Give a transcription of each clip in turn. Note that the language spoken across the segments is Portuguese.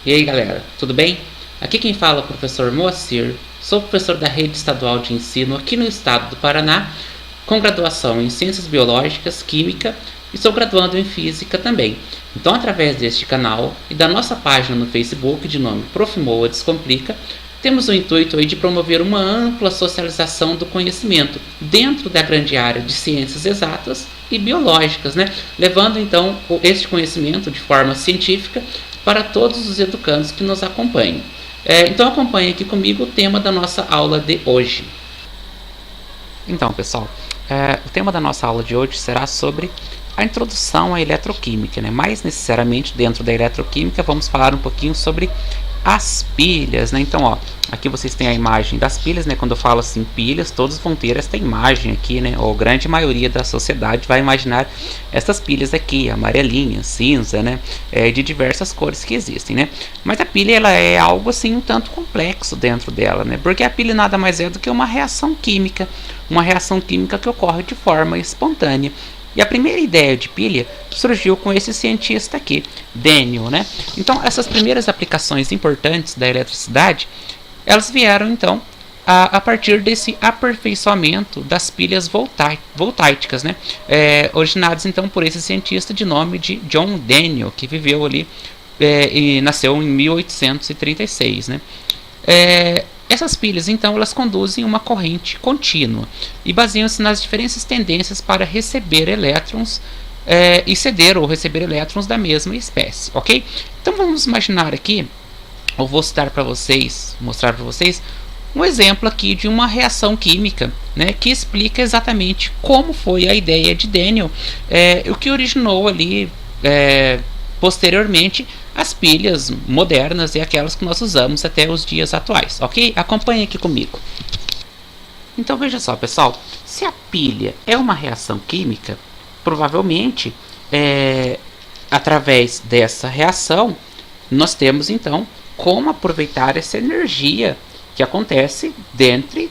E aí galera, tudo bem? Aqui quem fala é o professor Moacir, sou professor da Rede Estadual de Ensino aqui no estado do Paraná, com graduação em Ciências Biológicas, Química e sou graduando em Física também. Então, através deste canal e da nossa página no Facebook de nome Prof. Moa Descomplica, temos o intuito aí de promover uma ampla socialização do conhecimento dentro da grande área de ciências exatas e biológicas, levando então este conhecimento de forma científica para todos os educandos que nos acompanham. Então acompanhe aqui comigo o tema da nossa aula de hoje. Então pessoal, o tema da nossa aula de hoje será sobre a introdução à eletroquímica, Mais necessariamente dentro da eletroquímica vamos falar um pouquinho sobre as pilhas, Então, aqui vocês têm a imagem das pilhas, Quando eu falo assim pilhas, todos vão ter esta imagem aqui, Ou a grande maioria da sociedade vai imaginar essas pilhas aqui, amarelinha, cinza, de diversas cores que existem, Mas a pilha, ela é algo assim um tanto complexo dentro dela, Porque a pilha nada mais é do que uma reação química que ocorre de forma espontânea. E a primeira ideia de pilha surgiu com esse cientista aqui, Daniel, Então, essas primeiras aplicações importantes da eletricidade, elas vieram, então, a partir desse aperfeiçoamento das pilhas voltaicas, originadas, então, por esse cientista de nome de John Daniel, que viveu ali e nasceu em 1836, Essas pilhas, então, elas conduzem uma corrente contínua e baseiam-se nas diferentes tendências para receber elétrons e ceder ou receber elétrons da mesma espécie, ok? Então vamos imaginar aqui, eu vou mostrar para vocês um exemplo aqui de uma reação química, que explica exatamente como foi a ideia de Daniel, o que originou ali posteriormente as pilhas modernas e aquelas que nós usamos até os dias atuais, ok? Acompanhe aqui comigo. Então veja só, pessoal, se a pilha é uma reação química, provavelmente através dessa reação nós temos então como aproveitar essa energia que acontece dentro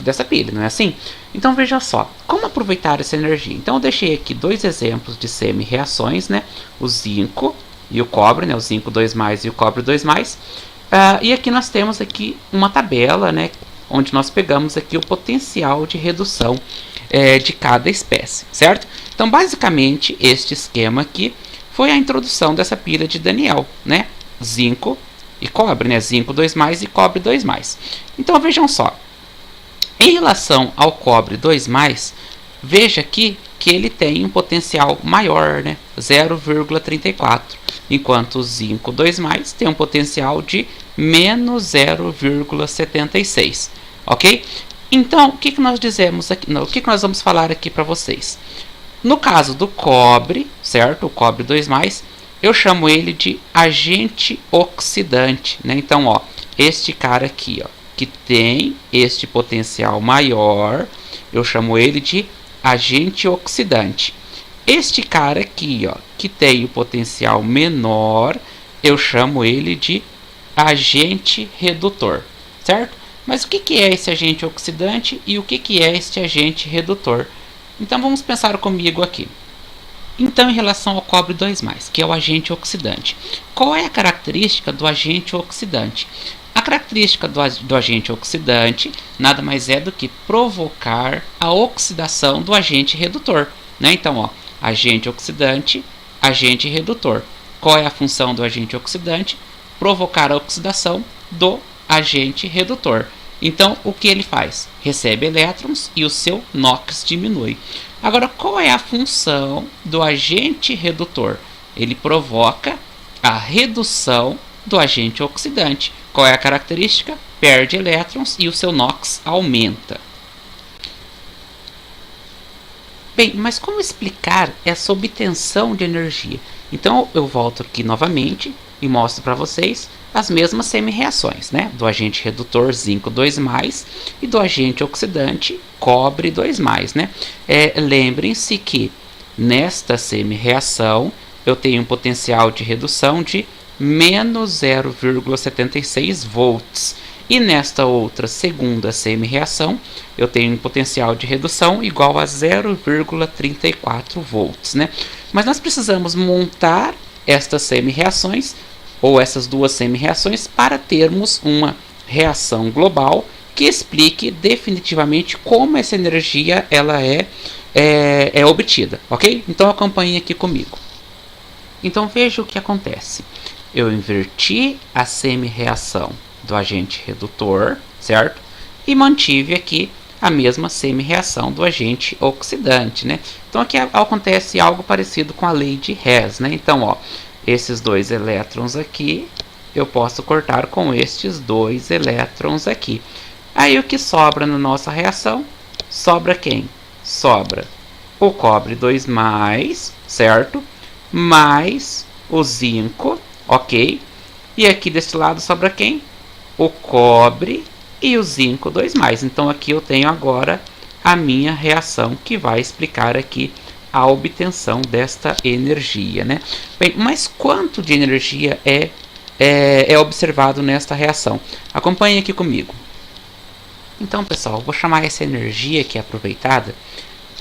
dessa pilha, não é assim? Então veja só, como aproveitar essa energia? Então eu deixei aqui dois exemplos de semi-reações, o zinco e o cobre, o zinco 2+, e o cobre 2+. E aqui nós temos aqui uma tabela, onde nós pegamos aqui o potencial de redução de cada espécie, certo? Então basicamente este esquema aqui foi a introdução dessa pilha de Daniel, zinco e cobre, zinco 2+, e cobre 2+. Então vejam só, em relação ao cobre 2+, veja aqui que ele tem um potencial maior, 0,34, enquanto o zinco 2+, tem um potencial de menos 0,76, ok? Então, o que nós dizemos aqui, o que nós vamos falar aqui para vocês? No caso do cobre, certo? O cobre 2+, eu chamo ele de agente oxidante, Então, este cara aqui, que tem este potencial maior, eu chamo ele de agente oxidante. Este cara aqui, que tem o potencial menor, eu chamo ele de agente redutor, certo? Mas o que é esse agente oxidante e o que é este agente redutor? Então vamos pensar comigo aqui. Então, em relação ao cobre 2+, que é o agente oxidante, qual é a característica do agente oxidante? A característica do agente oxidante nada mais é do que provocar a oxidação do agente redutor, Então, agente oxidante, agente redutor. Qual é a função do agente oxidante? Provocar a oxidação do agente redutor. Então, o que ele faz? Recebe elétrons e o seu NOx diminui. Agora, qual é a função do agente redutor? Ele provoca a redução do agente oxidante. Qual é a característica? Perde elétrons e o seu NOx aumenta. Bem, mas como explicar essa obtenção de energia? Então eu volto aqui novamente e mostro para vocês as mesmas semi-reações, do agente redutor zinco 2+, e do agente oxidante cobre 2+, Lembrem-se que nesta semi-reação eu tenho um potencial de redução de menos 0,76 volts. E nesta outra segunda semi-reação, eu tenho um potencial de redução igual a 0,34 volts, Mas nós precisamos montar estas semi-reações ou essas duas semi-reações para termos uma reação global que explique definitivamente como essa energia ela é obtida, ok? Então acompanhe aqui comigo. Então veja o que acontece. Eu inverti a semi-reação do agente redutor, certo? E mantive aqui a mesma semi-reação do agente oxidante, né? Então aqui acontece algo parecido com a lei de Hess, né? Então, ó, esses dois elétrons aqui, eu posso cortar com estes dois elétrons aqui. Aí o que sobra na nossa reação? Sobra quem? Sobra o cobre 2+, certo? Mais o zinco, ok? E aqui deste lado sobra quem? O cobre e o zinco 2+. Então aqui eu tenho agora a minha reação que vai explicar aqui a obtenção desta energia, né? Bem, mas quanto de energia é observado nesta reação? Acompanhe aqui comigo. Então, pessoal, eu vou chamar essa energia que é aproveitada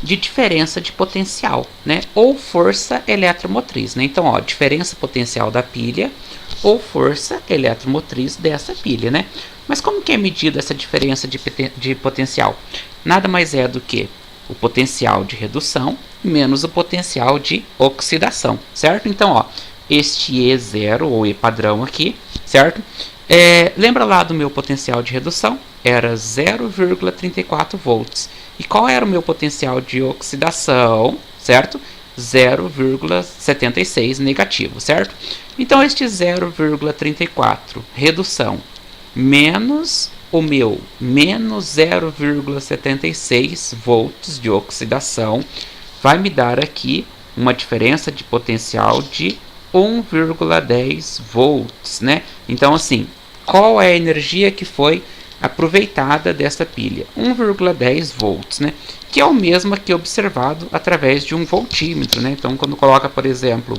de diferença de potencial, né? Ou força eletromotriz, né? Então, ó, diferença potencial da pilha ou força eletromotriz dessa pilha, né? Mas como que é medida essa diferença de potencial? Nada mais é do que o potencial de redução menos o potencial de oxidação, certo? Então, ó, este E0 ou E padrão aqui, certo? Lembra lá do meu potencial de redução? Era 0,34 volts. E qual era o meu potencial de oxidação, certo? 0,76 negativo, certo? Então, este 0,34 redução menos o meu menos 0,76 volts de oxidação vai me dar aqui uma diferença de potencial de 1,10 volts, né? Então, assim, qual é a energia que foi aproveitada desta pilha? 1,10 volts, né? Que é o mesmo que observado através de um voltímetro, né? Então, quando coloca, por exemplo,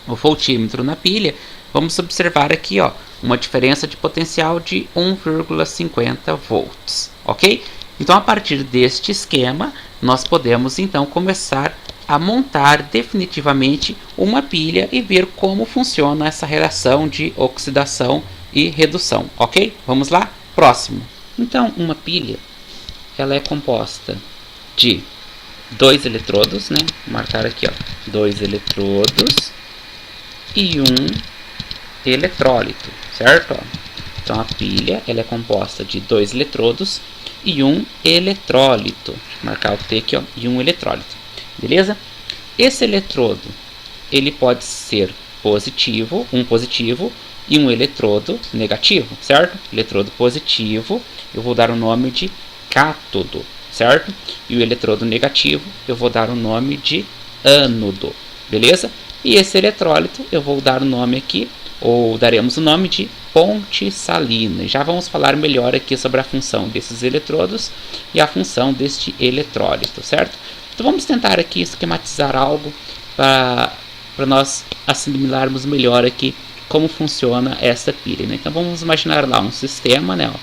o voltímetro na pilha, vamos observar aqui, ó, uma diferença de potencial de 1,50 volts, ok? Então, a partir deste esquema, nós podemos então começar a montar definitivamente uma pilha e ver como funciona essa relação de oxidação e redução, ok? Vamos lá? Próximo. Então, uma pilha, ela é composta de 2 eletrodos, né? Vou marcar aqui, ó, 2 eletrodos e um eletrólito, certo? Ó. Então, a pilha, ela é composta de 2 eletrodos e um eletrólito. Deixa eu marcar o T aqui, ó, e um eletrólito. Beleza? Esse eletrodo, ele pode ser positivo, um positivo e um eletrodo negativo, certo? Eletrodo positivo, eu vou dar o nome de cátodo, certo? E o eletrodo negativo, eu vou dar o nome de ânodo, beleza? E esse eletrólito, eu vou dar o nome aqui, ou daremos o nome de ponte salina. Já vamos falar melhor aqui sobre a função desses eletrodos e a função deste eletrólito, certo? Então vamos tentar aqui esquematizar algo para nós assimilarmos melhor aqui como funciona essa pilha, né? Então vamos imaginar lá um sistema, né? Ó.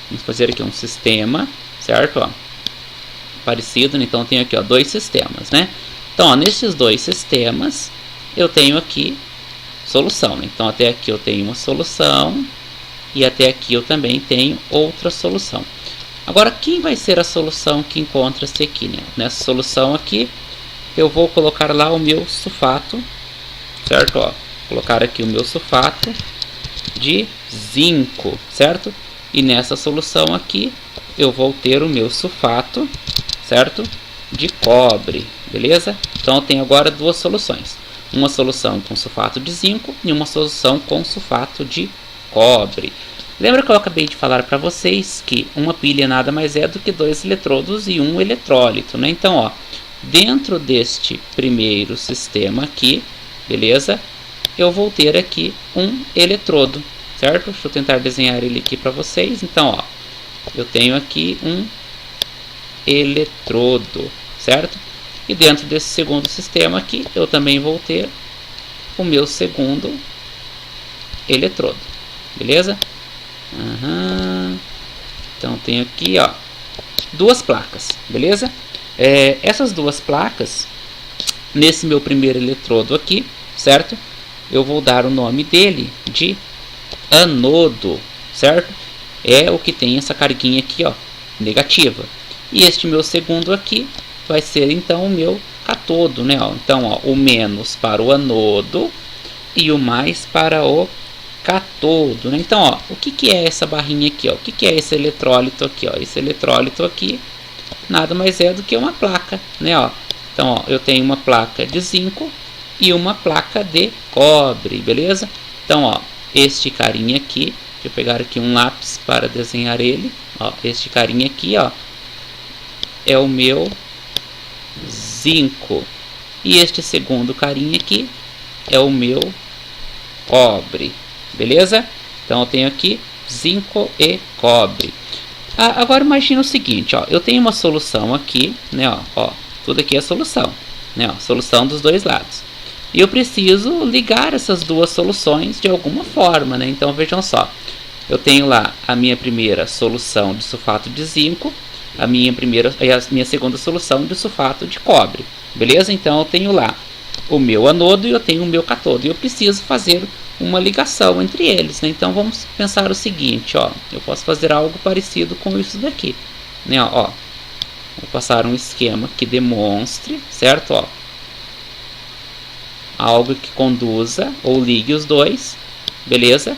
Vamos fazer aqui um sistema, certo? Ó. Parecido, né? Então eu tenho aqui, ó, 2 sistemas, né? Então, ó, nesses 2 sistemas eu tenho aqui solução, né? Então até aqui eu tenho uma solução e até aqui eu também tenho outra solução. Agora, quem vai ser a solução que encontra-se aqui, né? Nessa solução aqui, eu vou colocar lá o meu sulfato, certo? Ó, colocar aqui o meu sulfato de zinco, certo? E nessa solução aqui, eu vou ter o meu sulfato, certo? De cobre, beleza? Então, eu tenho agora 2 soluções. Uma solução com sulfato de zinco e uma solução com sulfato de cobre. Lembra que eu acabei de falar para vocês que uma pilha nada mais é do que 2 eletrodos e um eletrólito, né? Então, ó, dentro deste primeiro sistema aqui, beleza? Eu vou ter aqui um eletrodo, certo? Deixa eu tentar desenhar ele aqui para vocês. Então, ó, eu tenho aqui um eletrodo, certo? E dentro desse segundo sistema aqui, eu também vou ter o meu segundo eletrodo, beleza? Então tenho aqui, ó, 2 placas, beleza? Essas 2 placas, nesse meu primeiro eletrodo aqui, certo? eu vou dar o nome dele de anodo, certo? É o que tem essa carguinha aqui, ó, negativa. E este meu segundo aqui vai ser então o meu cátodo, né? Ó. Então, ó, o menos para o anodo e o mais para o cátodo, né? Então, ó, o que é essa barrinha aqui, ó? O que é esse eletrólito aqui, ó? Esse eletrólito aqui nada mais é do que uma placa, né? Ó. Então, ó, eu tenho uma placa de zinco e uma placa de cobre, beleza? Então, ó, este carinha aqui, deixa eu pegar aqui um lápis para desenhar ele, ó, este carinha aqui, ó, é o meu zinco, e este segundo carinha aqui é o meu cobre, beleza? Então eu tenho aqui zinco e cobre. Agora imagina o seguinte, ó, eu tenho uma solução aqui, né? Ó, tudo aqui é solução, né? Ó, solução dos dois lados. E eu preciso ligar essas duas soluções de alguma forma, né? Então vejam só, eu tenho lá a minha primeira solução de sulfato de zinco, a minha segunda solução de sulfato de cobre, beleza? Então eu tenho lá o meu anodo e eu tenho o meu cátodo, e eu preciso fazer uma ligação entre eles, né? Então vamos pensar o seguinte, ó, eu posso fazer algo parecido com isso daqui, né? Ó, vou passar um esquema que demonstre, certo? Ó, algo que conduza ou ligue os dois, beleza?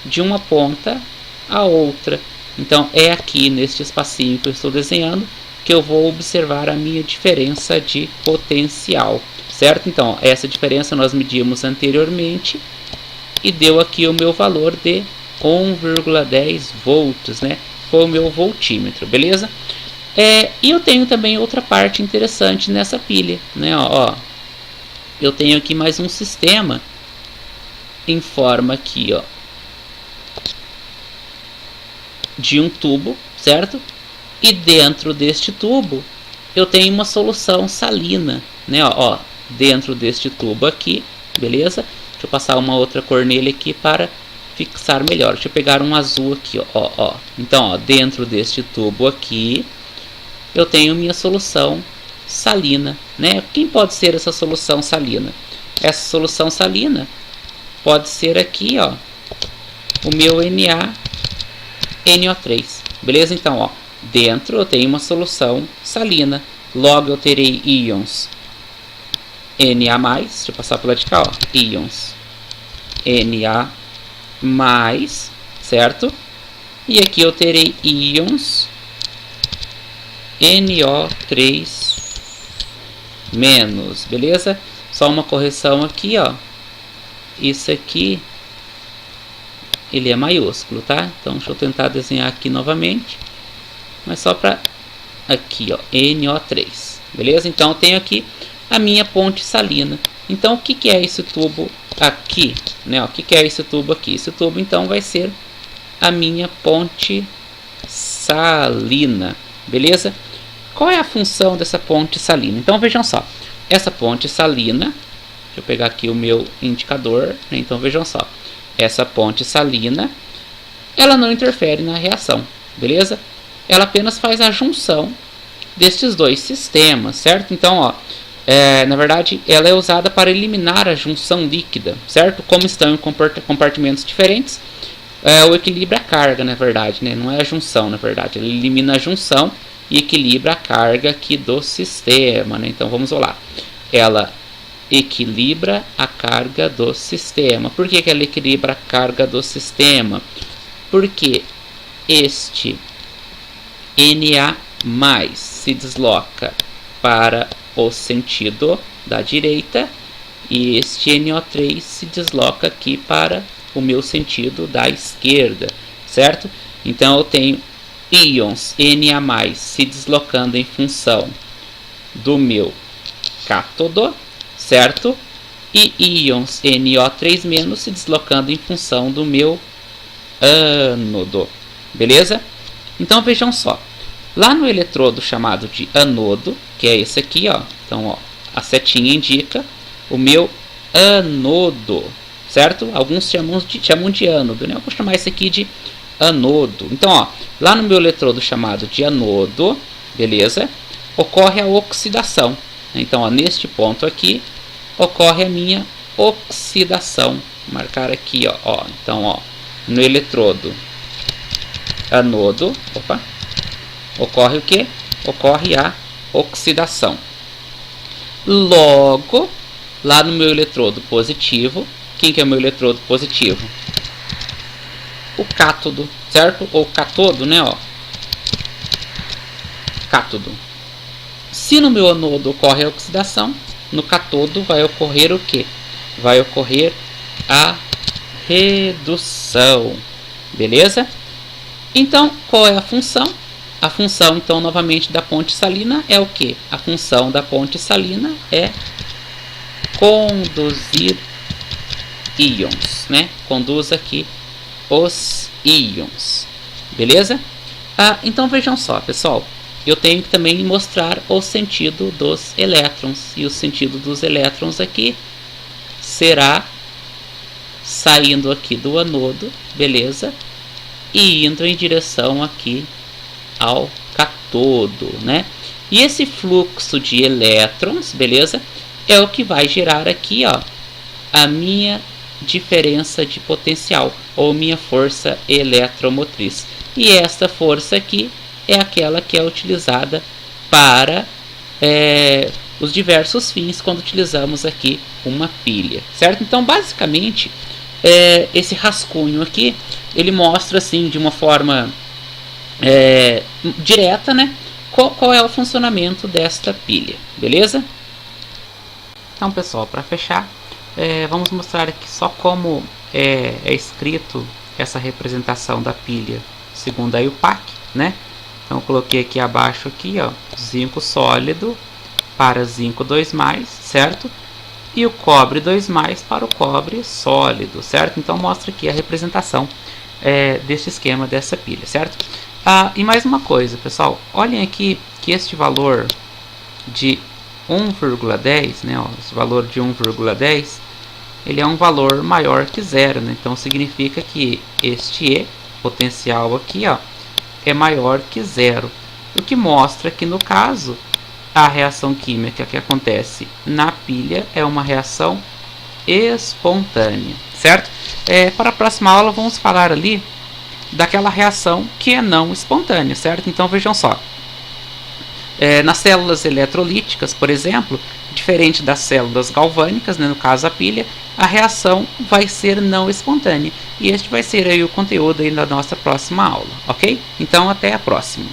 De uma ponta a outra. Então é aqui neste espacinho que eu estou desenhando que eu vou observar a minha diferença de potencial, certo? Então essa diferença nós medimos anteriormente e deu aqui o meu valor de 1,10 volts, né? Foi o meu voltímetro, beleza? E eu tenho também outra parte interessante nessa pilha, né? Ó, eu tenho aqui mais um sistema em forma aqui, ó, de um tubo, certo? E dentro deste tubo eu tenho uma solução salina, né? Ó, dentro deste tubo aqui, beleza? Deixa eu passar uma outra cor nele aqui para fixar melhor. Deixa eu pegar um azul aqui, ó. Então, ó, dentro deste tubo aqui eu tenho minha solução salina, né? Quem pode ser essa solução salina? Essa solução salina pode ser aqui, ó, o meu NaNO3, beleza? Então, ó, dentro eu tenho uma solução salina, logo eu terei íons Na+, deixa eu passar pela de cá, ó, íons Na+, certo? E aqui eu terei íons NO3-, beleza? Só uma correção aqui, ó. Isso aqui ele é maiúsculo, tá? Então deixa eu tentar desenhar aqui novamente, mas só para aqui, ó, NO3, beleza? Então eu tenho aqui a minha ponte salina. Então o que é esse tubo aqui, né? O que é esse tubo aqui? Esse tubo então vai ser a minha ponte salina, beleza? Qual é a função dessa ponte salina? Então vejam só, essa ponte salina, deixa eu pegar aqui o meu indicador, né? Então vejam só, essa ponte salina, ela não interfere na reação, beleza? Ela apenas faz a junção destes dois sistemas, certo? Então, ó, na verdade, ela é usada para eliminar a junção líquida, certo? Como estão em compartimentos diferentes, o equilibra a carga, na verdade, né? Não é a junção, na verdade. Ela elimina a junção e equilibra a carga aqui do sistema, né? Então, vamos lá. Ela equilibra a carga do sistema. Por que ela equilibra a carga do sistema? Porque este Na+ se desloca para o sentido da direita e este NO3 se desloca aqui para o meu sentido da esquerda, certo? Então eu tenho íons Na+ se deslocando em função do meu cátodo, certo? E íons NO3- se deslocando em função do meu ânodo, beleza? Então vejam só, lá no eletrodo chamado de anodo, que é esse aqui, ó, então ó, a setinha indica o meu anodo, certo? Alguns chamam de ânodo, né? Eu vou chamar esse aqui de anodo. Então, ó, lá no meu eletrodo chamado de anodo, beleza? Ocorre a oxidação. Então, ó, neste ponto aqui, ocorre a minha oxidação. Vou marcar aqui, ó. Então, ó, no eletrodo anodo, ocorre o que? Ocorre a oxidação. Logo, lá no meu eletrodo positivo, quem que é o meu eletrodo positivo? O cátodo, certo? Ou cátodo, né? Ó. Cátodo. Se no meu anodo ocorre a oxidação, no cátodo vai ocorrer o que? Vai ocorrer a redução. Beleza? Então, qual é a função? A função, então, novamente, da ponte salina é o que? A função da ponte salina é conduzir íons, né? Conduz aqui os íons. Beleza? Então, vejam só, pessoal. Eu tenho que também mostrar o sentido dos elétrons. E o sentido dos elétrons aqui será saindo aqui do anodo, beleza? E indo em direção aqui ao cátodo, né? E esse fluxo de elétrons, beleza? É o que vai gerar aqui, ó, a minha diferença de potencial, ou minha força eletromotriz. E esta força aqui é aquela que é utilizada para os diversos fins quando utilizamos aqui uma pilha, certo? Então, basicamente, esse rascunho aqui, ele mostra assim de uma forma direta, né, qual é o funcionamento desta pilha, beleza? Então, pessoal, para fechar, vamos mostrar aqui só como é escrito essa representação da pilha segundo a IUPAC, né? Então, eu coloquei aqui abaixo aqui, ó, zinco sólido para zinco 2+, certo? E o cobre 2+ para o cobre sólido, certo? Então, mostra aqui a representação deste esquema dessa pilha, certo? E mais uma coisa, pessoal, olhem aqui que este valor de 1,10, né, ó, esse valor de 1,10, ele é um valor maior que zero, né? Então significa que este E, potencial aqui, ó, é maior que zero, o que mostra que no caso a reação química que acontece na pilha é uma reação espontânea, certo? Para a próxima aula vamos falar ali daquela reação que é não espontânea, certo? Então vejam só, nas células eletrolíticas, por exemplo, diferente das células galvânicas, né, no caso a pilha, a reação vai ser não espontânea. E este vai ser aí o conteúdo aí da nossa próxima aula, ok? Então até a próxima.